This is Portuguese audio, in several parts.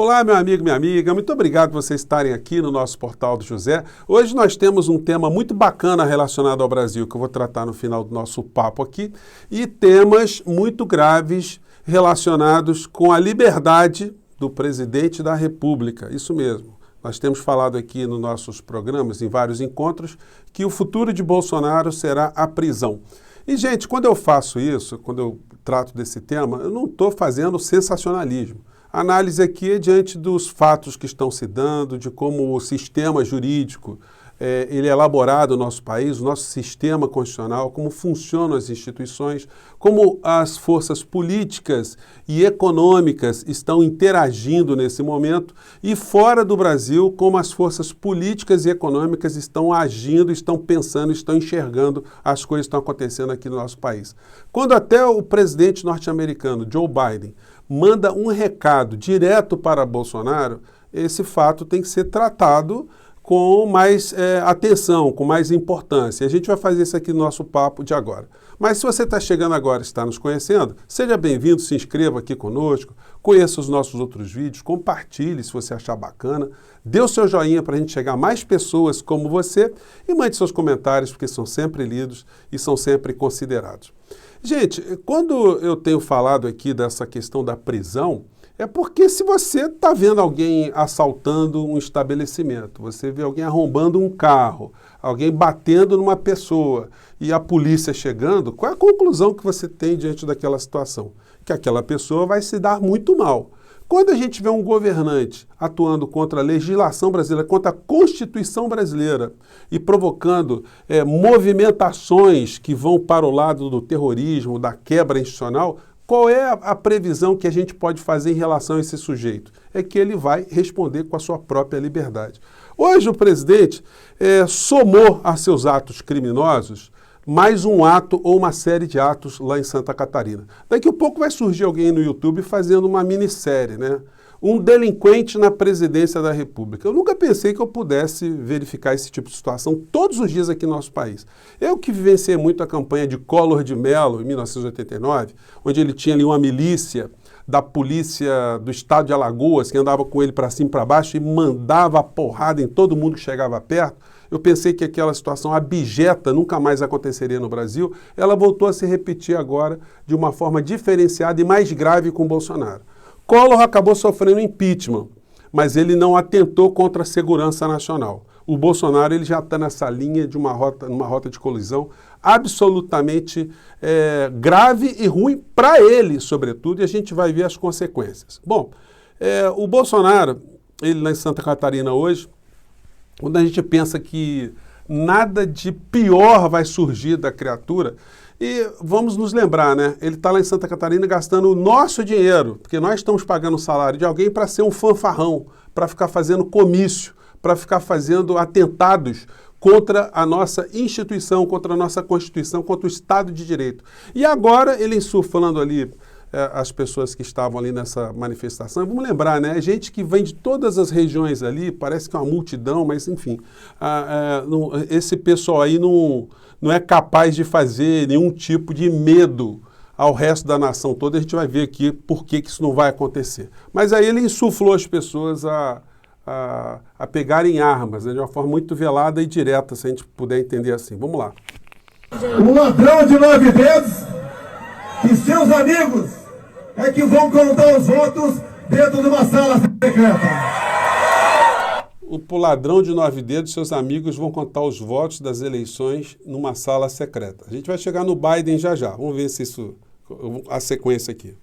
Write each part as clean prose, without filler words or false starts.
Olá, meu amigo, minha amiga, muito obrigado por vocês estarem aqui no nosso Portal do José. Hoje nós temos um tema muito bacana relacionado ao Brasil, que eu vou tratar no final do nosso papo aqui, e temas muito graves relacionados com a liberdade do presidente da República, isso mesmo. Nós temos falado aqui nos nossos programas, em vários encontros, que o futuro de Bolsonaro será a prisão. E, gente, quando eu faço isso, quando eu trato desse tema, eu não estou fazendo sensacionalismo. A análise aqui é diante dos fatos que estão se dando, de como o sistema jurídico ele é elaborado no nosso país, o nosso sistema constitucional, como funcionam as instituições, como as forças políticas e econômicas estão interagindo nesse momento e fora do Brasil, como as forças políticas e econômicas estão agindo, estão pensando, estão enxergando as coisas que estão acontecendo aqui no nosso país. Quando até o presidente norte-americano, Joe Biden, manda um recado direto para Bolsonaro, esse fato tem que ser tratado com mais atenção, com mais importância. A gente vai fazer isso aqui no nosso papo de agora. Mas se você está chegando agora e está nos conhecendo, seja bem-vindo, se inscreva aqui conosco, conheça os nossos outros vídeos, compartilhe se você achar bacana, dê o seu joinha para a gente chegar a mais pessoas como você e mande seus comentários, porque são sempre lidos e são sempre considerados. Gente, quando eu tenho falado aqui dessa questão da prisão, é porque se você está vendo alguém assaltando um estabelecimento, você vê alguém arrombando um carro, alguém batendo numa pessoa e a polícia chegando, qual é a conclusão que você tem diante daquela situação? Que aquela pessoa vai se dar muito mal. Quando a gente vê um governante atuando contra a legislação brasileira, contra a Constituição brasileira e provocando movimentações que vão para o lado do terrorismo, da quebra institucional, qual é a previsão que a gente pode fazer em relação a esse sujeito? É que ele vai responder com a sua própria liberdade. Hoje o presidente somou a seus atos criminosos mais um ato ou uma série de atos lá em Santa Catarina. Daqui a pouco vai surgir alguém no YouTube fazendo uma minissérie, né? Um delinquente na presidência da República. Eu nunca pensei que eu pudesse verificar esse tipo de situação todos os dias aqui no nosso país. Eu que vivenciei muito a campanha de Collor de Mello, em 1989, onde ele tinha ali uma milícia da polícia do estado de Alagoas, que andava com ele para cima e para baixo e mandava a porrada em todo mundo que chegava perto. Eu pensei que aquela situação abjeta nunca mais aconteceria no Brasil. Ela voltou a se repetir agora de uma forma diferenciada e mais grave com Bolsonaro. Collor acabou sofrendo impeachment, mas ele não atentou contra a segurança nacional. O Bolsonaro ele já está nessa linha de numa rota de colisão absolutamente grave e ruim para ele, sobretudo, e a gente vai ver as consequências. Bom, o Bolsonaro, ele lá em Santa Catarina hoje, quando a gente pensa que nada de pior vai surgir da criatura, e vamos nos lembrar, né? Ele está lá em Santa Catarina gastando o nosso dinheiro, porque nós estamos pagando o salário de alguém para ser um fanfarrão, para ficar fazendo comício, para ficar fazendo atentados contra a nossa instituição, contra a nossa Constituição, contra o Estado de Direito. E agora ele insuflando ali as pessoas que estavam ali nessa manifestação. Vamos lembrar, né? Gente que vem de todas as regiões ali, parece que é uma multidão, mas enfim, esse pessoal aí não é capaz de fazer nenhum tipo de medo ao resto da nação toda. A gente vai ver aqui por que isso não vai acontecer. Mas aí ele insuflou as pessoas a pegarem armas, né, de uma forma muito velada e direta, se a gente puder entender assim. Vamos lá. Um ladrão de 9 dedos e seus amigos é que vão contar os votos dentro de uma sala secreta. O ladrão de 9 dedos, seus amigos vão contar os votos das eleições numa sala secreta. A gente vai chegar no Biden já já. Vamos ver se isso... a sequência aqui.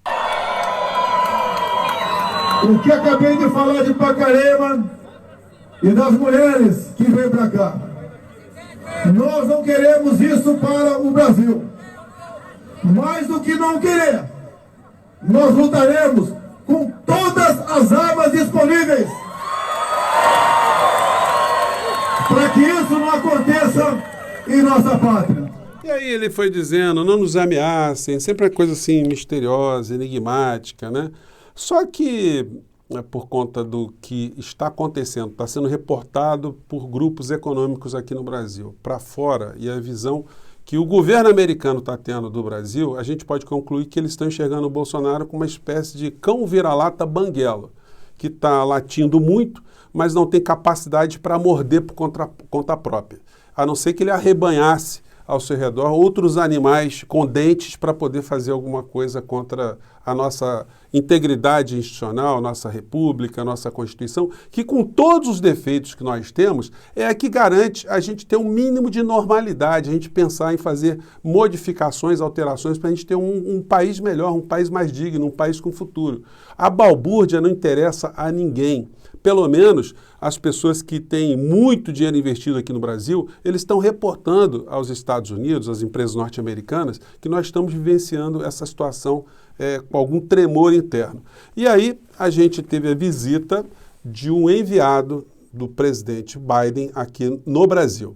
O que acabei de falar de Pacaraima e das mulheres que vêm para cá. Nós não queremos isso para o Brasil. Mais do que não querer, nós lutaremos com todas as armas disponíveis para que isso não aconteça em nossa pátria. E aí ele foi dizendo, não nos ameacem, sempre é coisa assim misteriosa, enigmática, né? Só que, por conta do que está acontecendo, está sendo reportado por grupos econômicos aqui no Brasil, para fora, e a visão que o governo americano está tendo do Brasil, a gente pode concluir que eles estão enxergando o Bolsonaro como uma espécie de cão vira-lata banguelo, que está latindo muito, mas não tem capacidade para morder por conta própria, a não ser que ele arrebanhasse ao seu redor outros animais com dentes para poder fazer alguma coisa contra a nossa integridade institucional, nossa república, nossa Constituição, que com todos os defeitos que nós temos, é a que garante a gente ter um mínimo de normalidade, a gente pensar em fazer modificações, alterações para a gente ter um país melhor, um país mais digno, um país com futuro. A balbúrdia não interessa a ninguém. Pelo menos as pessoas que têm muito dinheiro investido aqui no Brasil, eles estão reportando aos Estados Unidos, às empresas norte-americanas, que nós estamos vivenciando essa situação com algum tremor interno. E aí a gente teve a visita de um enviado do presidente Biden aqui no Brasil.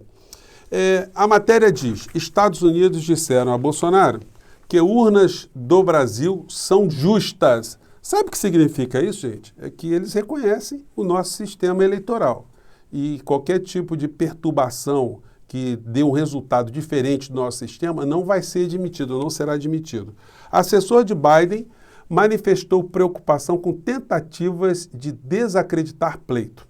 A matéria diz: Estados Unidos disseram a Bolsonaro que urnas do Brasil são justas. Sabe o que significa isso, gente? É que eles reconhecem o nosso sistema eleitoral. E qualquer tipo de perturbação que dê um resultado diferente do nosso sistema não vai ser admitido, não será admitido. Assessor de Biden manifestou preocupação com tentativas de desacreditar pleito.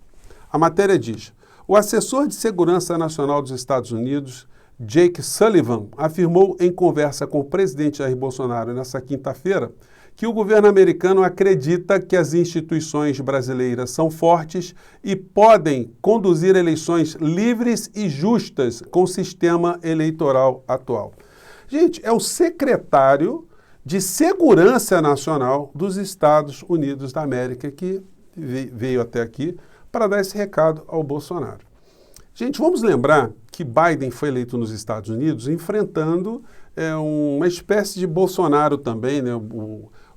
A matéria diz: o assessor de Segurança Nacional dos Estados Unidos, Jake Sullivan, afirmou em conversa com o presidente Jair Bolsonaro nesta quinta-feira que o governo americano acredita que as instituições brasileiras são fortes e podem conduzir eleições livres e justas com o sistema eleitoral atual. Gente, é o secretário de Segurança Nacional dos Estados Unidos da América que veio até aqui para dar esse recado ao Bolsonaro. Gente, vamos lembrar que Biden foi eleito nos Estados Unidos enfrentando uma espécie de Bolsonaro também, né?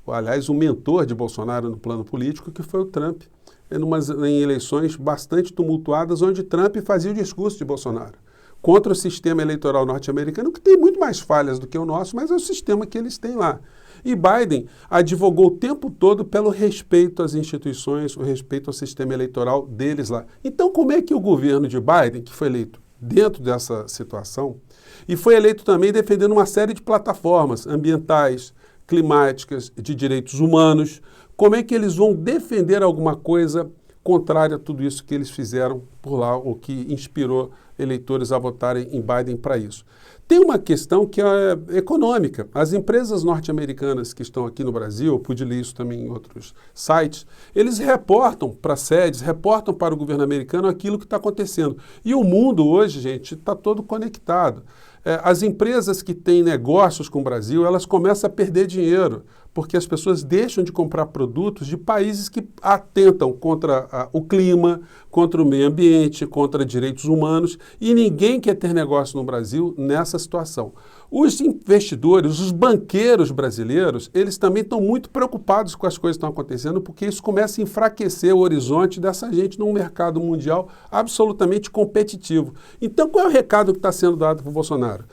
Aliás, o mentor de Bolsonaro no plano político, que foi o Trump, em eleições bastante tumultuadas, onde Trump fazia o discurso de Bolsonaro contra o sistema eleitoral norte-americano, que tem muito mais falhas do que o nosso, mas é o sistema que eles têm lá. E Biden advogou o tempo todo pelo respeito às instituições, o respeito ao sistema eleitoral deles lá. Então, como é que o governo de Biden, que foi eleito dentro dessa situação, e foi eleito também defendendo uma série de plataformas ambientais, climáticas, de direitos humanos, como é que eles vão defender alguma coisa contrária a tudo isso que eles fizeram por lá, ou que inspirou eleitores a votarem em Biden para isso? Tem uma questão que é econômica. As empresas norte-americanas que estão aqui no Brasil, eu pude ler isso também em outros sites, eles reportam para sedes, reportam para o governo americano aquilo que está acontecendo. E o mundo hoje, gente, está todo conectado. As empresas que têm negócios com o Brasil, elas começam a perder dinheiro, porque as pessoas deixam de comprar produtos de países que atentam contra o clima, contra o meio ambiente, contra direitos humanos, e ninguém quer ter negócio no Brasil nessa situação. Os investidores, os banqueiros brasileiros, eles também estão muito preocupados com as coisas que estão acontecendo, porque isso começa a enfraquecer o horizonte dessa gente num mercado mundial absolutamente competitivo. Então, qual é o recado que está sendo dado para o Bolsonaro?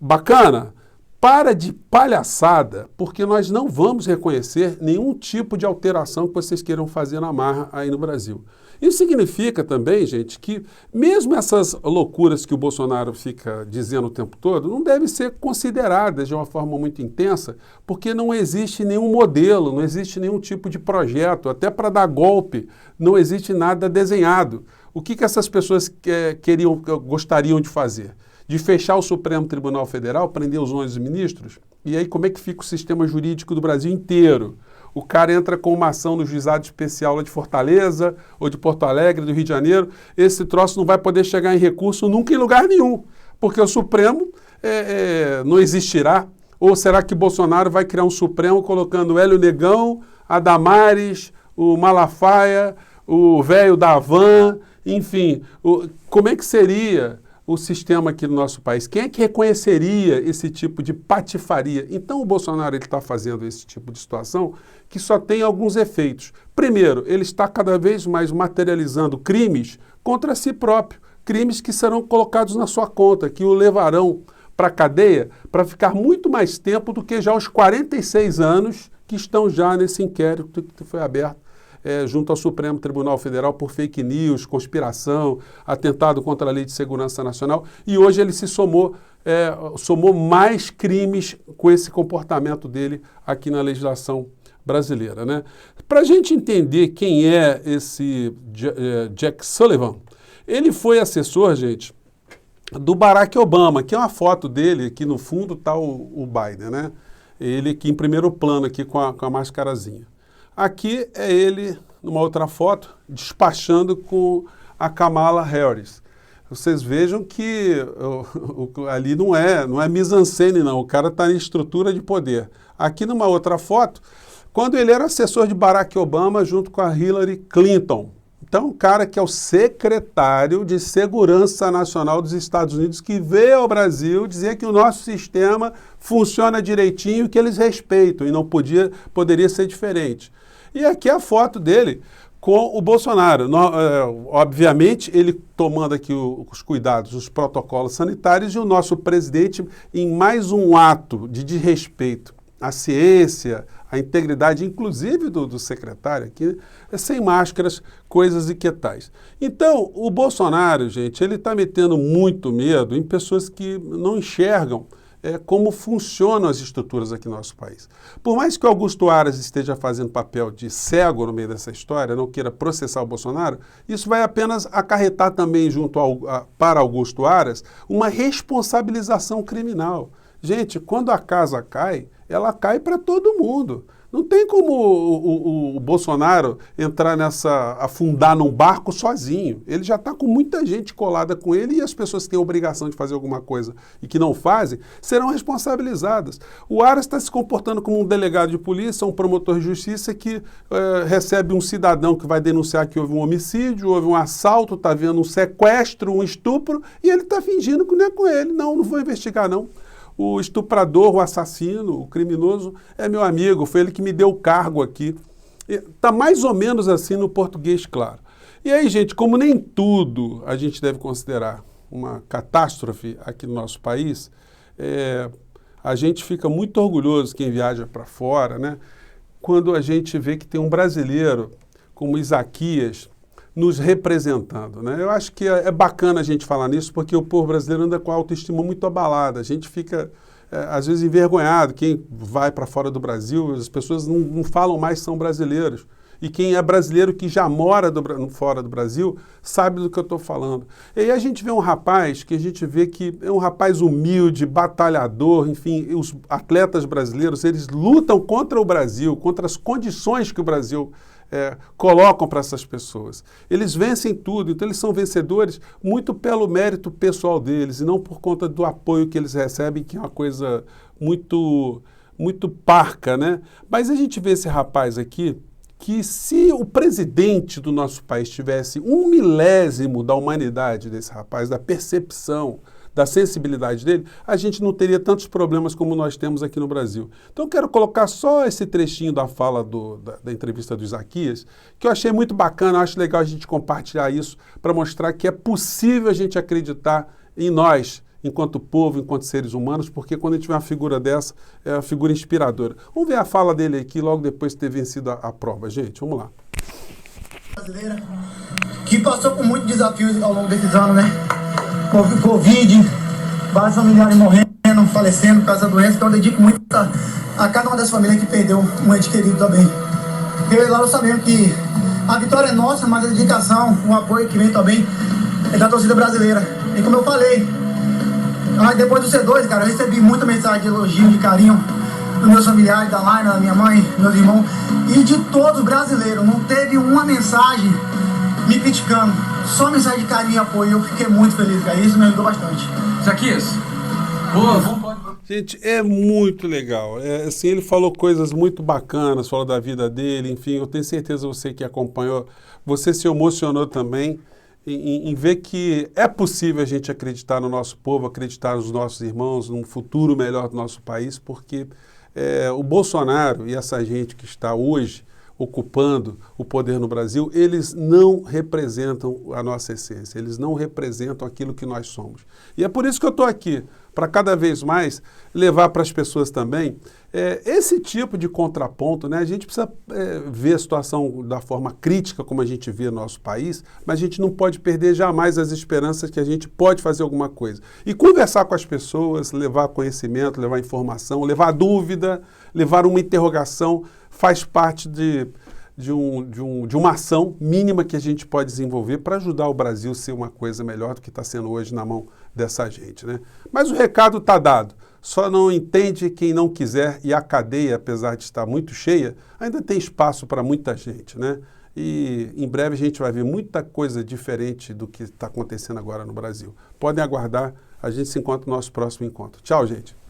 Bacana, para de palhaçada, porque nós não vamos reconhecer nenhum tipo de alteração que vocês queiram fazer na marra aí no Brasil. Isso significa também, gente, que mesmo essas loucuras que o Bolsonaro fica dizendo o tempo todo, não devem ser consideradas de uma forma muito intensa, porque não existe nenhum modelo, não existe nenhum tipo de projeto, até para dar golpe, não existe nada desenhado. O que essas pessoas gostariam de fazer? De fechar o Supremo Tribunal Federal, prender os 11 ministros? E aí como é que fica o sistema jurídico do Brasil inteiro? O cara entra com uma ação no juizado especial lá de Fortaleza, ou de Porto Alegre, do Rio de Janeiro, esse troço não vai poder chegar em recurso nunca em lugar nenhum, porque o Supremo não existirá. Ou será que Bolsonaro vai criar um Supremo colocando Hélio Negão, a Damares, o Malafaia, o velho da Havan, enfim, como é que seria o sistema aqui no nosso país? Quem é que reconheceria esse tipo de patifaria? Então o Bolsonaro está fazendo esse tipo de situação que só tem alguns efeitos. Primeiro, ele está cada vez mais materializando crimes contra si próprio, crimes que serão colocados na sua conta, que o levarão para a cadeia para ficar muito mais tempo do que já os 46 anos que estão já nesse inquérito que foi aberto junto ao Supremo Tribunal Federal por fake news, conspiração, atentado contra a Lei de Segurança Nacional, e hoje ele se somou mais crimes com esse comportamento dele aqui na legislação brasileira, né? para a gente entender quem é esse Jack Sullivan, ele foi assessor, gente, do Barack Obama, que é uma foto dele, aqui no fundo está o Biden, né? Ele aqui em primeiro plano, aqui com a mascarazinha. Aqui é ele, numa outra foto, despachando com a Kamala Harris. Vocês vejam que ali não é mise-en-scène, não. O cara está em estrutura de poder. Aqui numa outra foto, quando ele era assessor de Barack Obama junto com a Hillary Clinton. Então, o cara que é o secretário de Segurança Nacional dos Estados Unidos, que veio ao Brasil dizer que o nosso sistema funciona direitinho, que eles respeitam, e não poderia ser diferente. E aqui é a foto dele com o Bolsonaro. Obviamente, ele tomando aqui os cuidados, os protocolos sanitários, e o nosso presidente em mais um ato de desrespeito à ciência, à integridade, inclusive do secretário aqui, sem máscaras, coisas e que tais. Então, o Bolsonaro, gente, ele está metendo muito medo em pessoas que não enxergam como funcionam as estruturas aqui no nosso país. Por mais que o Augusto Aras esteja fazendo papel de cego no meio dessa história, não queira processar o Bolsonaro, isso vai apenas acarretar também para Augusto Aras uma responsabilização criminal. Gente, quando a casa cai, ela cai para todo mundo. Não tem como o Bolsonaro entrar afundar num barco sozinho. Ele já está com muita gente colada com ele, e as pessoas que têm a obrigação de fazer alguma coisa e que não fazem, serão responsabilizadas. O Aras está se comportando como um delegado de polícia, um promotor de justiça que recebe um cidadão que vai denunciar que houve um homicídio, houve um assalto, está vendo um sequestro, um estupro, e ele está fingindo que não é com ele. Não vou investigar, não. O estuprador, o assassino, o criminoso é meu amigo, foi ele que me deu o cargo aqui. Está mais ou menos assim no português claro. E aí, gente, como nem tudo a gente deve considerar uma catástrofe aqui no nosso país, a gente fica muito orgulhoso, quem viaja para fora, né, quando a gente vê que tem um brasileiro como Isaquias nos representando, né? Eu acho que é bacana a gente falar nisso, porque o povo brasileiro anda com a autoestima muito abalada. A gente fica, às vezes, envergonhado. Quem vai para fora do Brasil, as pessoas não falam mais que são brasileiros. E quem é brasileiro que já mora fora do Brasil sabe do que eu estou falando. E aí a gente vê um rapaz que a gente vê que é um rapaz humilde, batalhador, enfim, os atletas brasileiros, eles lutam contra o Brasil, contra as condições que o Brasil colocam para essas pessoas. Eles vencem tudo, então eles são vencedores muito pelo mérito pessoal deles e não por conta do apoio que eles recebem, que é uma coisa muito, muito parca, né? Mas a gente vê esse rapaz aqui, que se o presidente do nosso país tivesse 1/1000 da humanidade desse rapaz, da percepção, da sensibilidade dele, a gente não teria tantos problemas como nós temos aqui no Brasil. Então eu quero colocar só esse trechinho da fala da entrevista do Isaquias, que eu achei muito bacana, eu acho legal a gente compartilhar isso para mostrar que é possível a gente acreditar em nós, enquanto povo, enquanto seres humanos, porque quando a gente vê uma figura dessa, é uma figura inspiradora. Vamos ver a fala dele aqui logo depois de ter vencido a prova. Gente, vamos lá. Brasileira, que passou por muitos desafios ao longo desses anos, né? Covid, vários familiares morrendo, falecendo por causa da doença, então eu dedico muito a cada uma das famílias que perdeu um ente querido também. Eu e Laura sabemos que a vitória é nossa, mas a dedicação, o apoio que vem também é da torcida brasileira. E como eu falei, depois do C2, cara, eu recebi muita mensagem de elogio, de carinho dos meus familiares, da Laina, da minha mãe, meus irmãos, e de todos os brasileiros. Não teve uma mensagem me criticando, só mensagem de carinho e apoio. Eu fiquei muito feliz, cara, isso me ajudou bastante. Isaquias, gente, é muito legal. Assim, ele falou coisas muito bacanas, falou da vida dele, enfim, eu tenho certeza você que acompanhou, você se emocionou também em ver que é possível a gente acreditar no nosso povo, acreditar nos nossos irmãos, num futuro melhor do nosso país, porque o Bolsonaro e essa gente que está hoje ocupando o poder no Brasil, eles não representam a nossa essência, eles não representam aquilo que nós somos. E é por isso que eu estou aqui, para cada vez mais levar para as pessoas também esse tipo de contraponto, né? A gente precisa ver a situação da forma crítica como a gente vê no nosso país, mas a gente não pode perder jamais as esperanças que a gente pode fazer alguma coisa. E conversar com as pessoas, levar conhecimento, levar informação, levar dúvida, levar uma interrogação, faz parte de uma ação mínima que a gente pode desenvolver para ajudar o Brasil a ser uma coisa melhor do que está sendo hoje na mão dessa gente, né? Mas o recado está dado. Só não entende quem não quiser, e a cadeia, apesar de estar muito cheia, ainda tem espaço para muita gente, né? E em breve a gente vai ver muita coisa diferente do que está acontecendo agora no Brasil. Podem aguardar, a gente se encontra no nosso próximo encontro. Tchau, gente!